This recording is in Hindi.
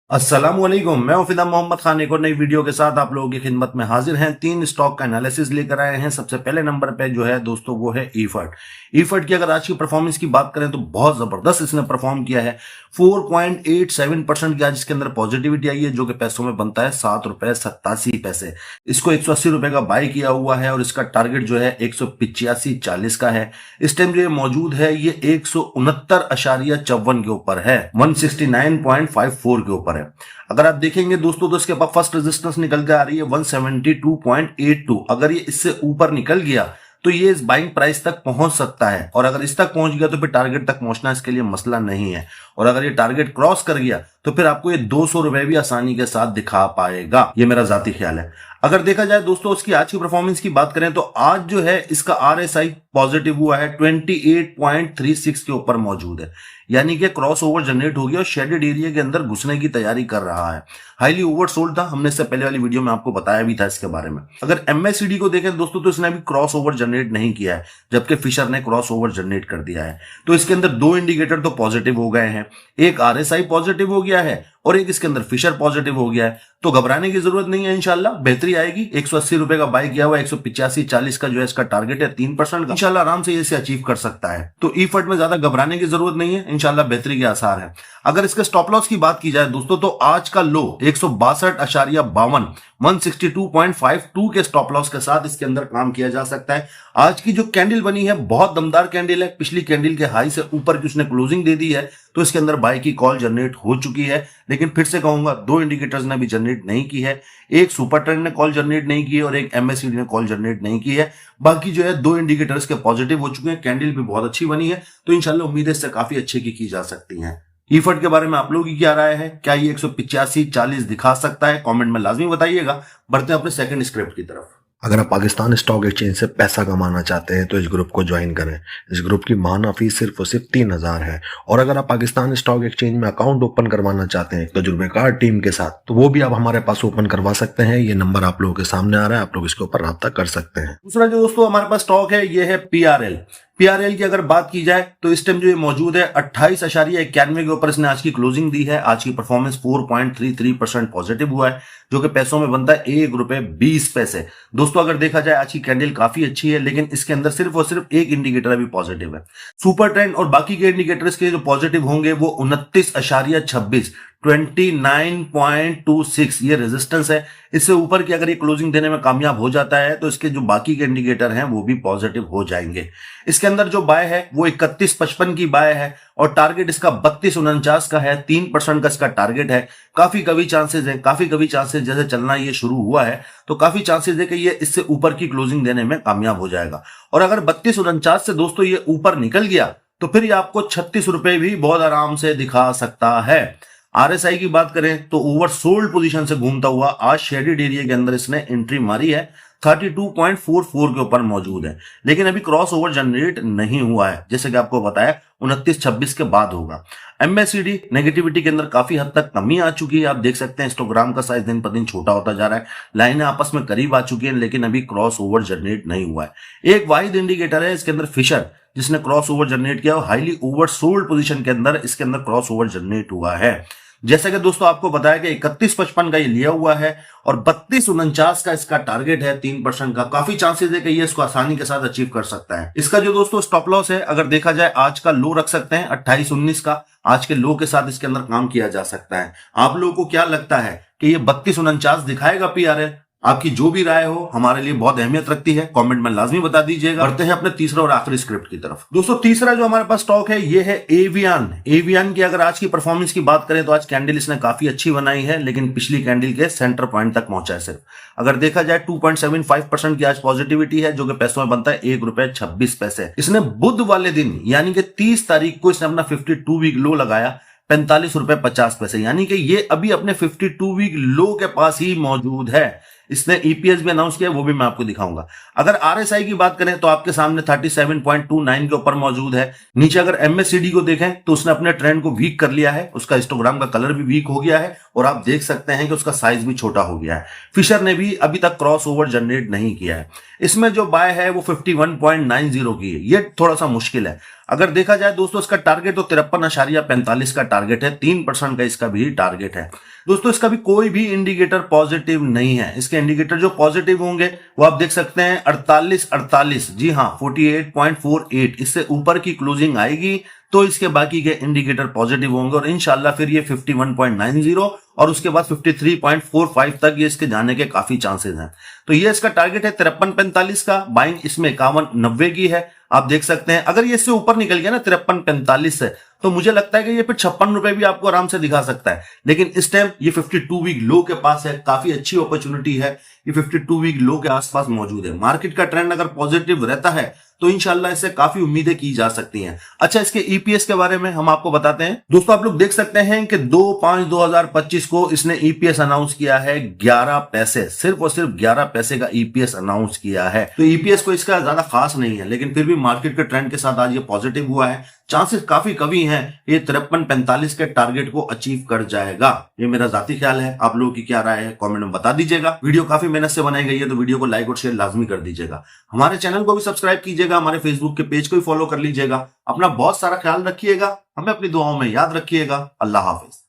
अस्सलामुअलैकुम, मैं फिदा मोहम्मद खान एक और नई वीडियो के साथ आप लोगों की खिदमत में हाजिर हैं। 3 स्टॉक का एनालिसिस लेकर आए हैं। सबसे पहले नंबर पे जो है दोस्तों वो है ईफर्ट। ईफर्ट की अगर आज की परफॉर्मेंस की बात करें तो बहुत जबरदस्त इसने परफॉर्म किया है। 4.87% की आज इसके अंदर पॉजिटिविटी आई है, जो कि पैसों में बनता है ₹7.87। इसको 180 रुपए का बाय किया हुआ है और इसका टारगेट जो है 185.40 का है। इस टाइम जो ये मौजूद है ये 169.54 के ऊपर है, 169.54 के ऊपर है। अगर आप देखेंगे दोस्तों तो इसके पास फर्स्ट रेजिस्टेंस निकल के आ रही है 172.82। अगर ये इससे ऊपर निकल गया तो ये इस बाइंग प्राइस तक पहुंच सकता है, और अगर इस तक पहुंच गया तो फिर टारगेट तक पहुंचना इसके लिए मसला नहीं है। और अगर ये टारगेट क्रॉस कर गया तो फिर आपको ये 200 रुपए भी आसानी के साथ दिखा पाएगा, ये मेरा जाती ख्याल है। अगर देखा जाए दोस्तों उसकी आज की परफॉर्मेंस की बात करें तो आज जो है इसका RSI पॉजिटिव हुआ है, 28.36 के ऊपर मौजूद है, यानी कि क्रॉस ओवर जनरेट हो गया और शेडेड एरिया के अंदर घुसने की तैयारी कर रहा है। हाईली ओवरसोल्ड था, हमने इससे पहले वाली वीडियो में आपको बताया भी था इसके बारे में। अगर MACD को देखें दोस्तों तो इसने अभी क्रॉस ओवर जनरेट नहीं किया है, जबकि फिशर ने क्रॉस ओवर जनरेट कर दिया है। तो इसके अंदर दो इंडिकेटर तो पॉजिटिव हो गए हैं, एक RSI पॉजिटिव हो गया है और एक इसके अंदर फिशर पॉजिटिव हो गया है। तो घबराने की जरूरत नहीं है, इंशाल्लाह बेहतरी आएगी। 180 रुपए का बाय किया हुआ, 185.40 का जो है इसका टारगेट है 3% का, इंशाल्लाह आराम से इसे अचीव कर सकता है। तो ईफर्ट में ज्यादा घबराने की जरूरत नहीं है, इंशाल्लाह बेहतरी के आसार है। अगर इसके स्टॉप लॉस की बात की जाए दोस्तों तो आज का लो 162.52, 162.52 के स्टॉप लॉस के साथ इसके अंदर काम किया जा सकता है। आज की जो कैंडल बनी है बहुत दमदार कैंडल है, पिछली कैंडल के हाई से ऊपर की उसने क्लोजिंग दे दी है, तो इसके अंदर बाय की कॉल जनरेट हो चुकी है। लेकिन फिर से कहूंगा दो इंडिकेटर्स ने भी जनरेट नहीं की है, एक सुपर ट्रेंड ने कॉल जनरेट नहीं की है और एक MACD ने कॉल जनरेट नहीं की है। बाकी जो है दो इंडिकेटर्स के पॉजिटिव हो चुके हैं, कैंडल भी बहुत अच्छी बनी है, तो इंशाल्लाह उम्मीद है इससे काफी अच्छे की जा सकती है। ईफर्ट के बारे में आप लोगों की क्या राय है? क्या ये 185.40 दिखा सकता है? कमेंट में लाजमी बताइएगा। बढ़ते हैं अपने सेकंड स्क्रिप्ट की तरफ। अगर आप पाकिस्तान स्टॉक एक्सचेंज से पैसा कमाना चाहते हैं तो इस ग्रुप को ज्वाइन करें। इस ग्रुप की माहाना फीस सिर्फ और सिर्फ 3000 है। और अगर आप पाकिस्तान स्टॉक एक्सचेंज में अकाउंट ओपन करवाना चाहते हैं तजुर्बेकार टीम के साथ, तो वो भी आप हमारे पास ओपन करवा सकते हैं। ये नंबर आप लोगों के सामने आ रहा है, आप लोग इसके ऊपर राब्ता कर सकते हैं। दूसरा जो दोस्तों हमारे पास स्टॉक है ये है PRL की अगर बात की जाए तो इस टाइम जो ये मौजूद है 28.91 के ऊपर इसने आज की क्लोजिंग दी है। आज की परफॉर्मेंस 4.33% पॉजिटिव हुआ है, जो कि पैसों में बनता है ₹1.20। दोस्तों अगर देखा जाए आज की कैंडल काफी अच्छी है, लेकिन इसके अंदर सिर्फ और सिर्फ एक इंडिकेटर अभी पॉजिटिव है। सुपर ट्रेंड और बाकी के इंडिकेटर्स के जो पॉजिटिव होंगे वो 29.26, 29.26 ये रेजिस्टेंस है। इससे ऊपर की अगर ये क्लोजिंग देने में कामयाब हो जाता है तो इसके जो बाकी के इंडिकेटर हैं वो भी पॉजिटिव हो जाएंगे। इसके अंदर जो बाय है वो 31.55 की बाय है और टारगेट इसका 32.49 का है, 3% का इसका टारगेट है। काफी कभी चांसेस जैसे चलना ये शुरू हुआ है तो काफी चांसेस है कि ये इससे ऊपर की क्लोजिंग देने में कामयाब हो जाएगा। और अगर 32.49 से दोस्तों ये ऊपर निकल गया तो फिर ये आपको 36 रुपए भी बहुत आराम से दिखा सकता है। RSI की बात करें तो ओवरसोल्ड पोजीशन से घूमता हुआ आज शेडेड एरिया के अंदर इसने एंट्री मारी है, 32.44 के ऊपर मौजूद है, लेकिन अभी क्रॉस ओवर जनरेट नहीं हुआ है, जैसे कि आपको बताया 29-26 के बाद होगा। MACD नेगेटिविटी के अंदर काफी हद तक कमी आ चुकी है। आप देख सकते हैं हिस्टोग्राम का साइज दिन पर दिन छोटा होता जा रहा है, लाइनें आपस में करीब आ चुकी हैं, लेकिन अभी क्रॉस ओवर जनरेट नहीं हुआ है। एक वाहिद इंडिकेटर है इसके अंदर फिशर, जिसने क्रॉस ओवर जनरेट किया और हाईली ओवरसोल्ड पोजीशन के अंदर इसके अंदर क्रॉस ओवर जनरेट हुआ है। जैसा कि दोस्तों आपको बताया कि 31.55 का ये लिया हुआ है और 32.49 का इसका टारगेट है, 3% का। काफी चांसेस है कि ये इसको आसानी के साथ अचीव कर सकता है। इसका जो दोस्तों स्टॉप लॉस है अगर देखा जाए आज का लो रख सकते हैं 28.19 का, आज के लो के साथ इसके अंदर काम किया जा सकता है। आप लोगों को क्या लगता है कि ये 32.49 दिखाएगा PRL? आपकी जो भी राय हो हमारे लिए बहुत अहमियत रखती है, कमेंट में लाजमी बता दीजिएगा। बढ़ते हैं अपने तीसरा और आखिरी स्क्रिप्ट की तरफ। दोस्तों तीसरा जो हमारे पास स्टॉक है ये है एवियन की अगर आज की परफॉर्मेंस की बात करें तो आज कैंडल इसने काफी अच्छी बनाई है, लेकिन पिछली कैंडल के सेंटर पॉइंट तक पहुंचा है सिर्फ। अगर देखा जाए 2.75% की आज पॉजिटिविटी है, जो कि पैसों में बनता है ₹1.26। इसने बुध वाले दिन यानी कि 30 तारीख को इसने अपना 52 वीक लो लगाया ₹45.50, यानी कि ये अभी अपने 52 वीक लो के पास ही मौजूद है। इसने EPS भी अनाउंस किया, वो भी मैं आपको दिखाऊंगा। अगर RSI की बात करें तो आपके सामने 37.29 के ऊपर मौजूद है। नीचे अगर MACD को देखें तो उसने अपने ट्रेंड को वीक कर लिया है, उसका हिस्टोग्राम का कलर भी वीक हो गया है और आप देख सकते हैं कि उसका साइज भी छोटा हो गया है। फिशर ने भी अभी तक क्रॉस ओवर जनरेट नहीं किया है। इसमें जो बाय है वो 51.90 की है, ये थोड़ा सा मुश्किल है। अगर देखा जाए दोस्तों इसका टारगेट तो 53.45 का टारगेट है, 3% का इसका भी टारगेट है। दोस्तों इसका भी कोई भी इंडिकेटर पॉजिटिव नहीं है। इसके इंडिकेटर जो पॉजिटिव होंगे वो आप देख सकते हैं 48, जी हाँ 48.48, इससे ऊपर की क्लोजिंग आएगी तो इसके बाकी के इंडिकेटर पॉजिटिव होंगे और इंशाल्लाह फिर ये 51.90 और उसके बाद 53.45 तक ये इसके जाने के काफी चांसेस हैं। तो ये इसका टारगेट है 53.45 का, बाइंग इसमें 51.90 की है। आप देख सकते हैं अगर ये इससे ऊपर निकल गया ना 53.45 से, तो मुझे लगता है कि ये फिर 56 रुपए भी आपको आराम से दिखा सकता है। लेकिन इस टाइम ये 52 वीक लो के पास है, काफी अच्छी अपॉर्चुनिटी है, ये 52 वीक लो के आसपास मौजूद है। मार्केट का ट्रेंड अगर पॉजिटिव रहता है तो इंशाल्लाह इससे काफी उम्मीदें की जा सकती हैं। अच्छा, इसके ईपीएस के बारे में हम आपको बताते हैं। दोस्तों आप लोग देख सकते हैं कि 2/5/2025 को इसने ईपीएस अनाउंस किया है 11 पैसे, सिर्फ और सिर्फ 11 पैसे का ईपीएस अनाउंस किया है। तो ईपीएस को इसका ज्यादा खास नहीं है, लेकिन फिर भी मार्केट के ट्रेंड के साथ आज ये पॉजिटिव हुआ है। चांसेस काफी कमी है ये 53-45 के टारगेट को अचीव कर जाएगा। ये मेरा जाती ख्याल है, आप लोगों की क्या राय है कमेंट में बता दीजिएगा। वीडियो काफी मेहनत से बनाई गई है तो वीडियो को लाइक और शेयर लाजमी कर दीजिएगा। हमारे चैनल को भी सब्सक्राइब कीजिएगा, हमारे फेसबुक के पेज को भी फॉलो कर लीजिएगा। अपना बहुत सारा ख्याल रखिएगा, हमें अपनी दुआओं में याद रखिएगा। अल्लाह हाफिज।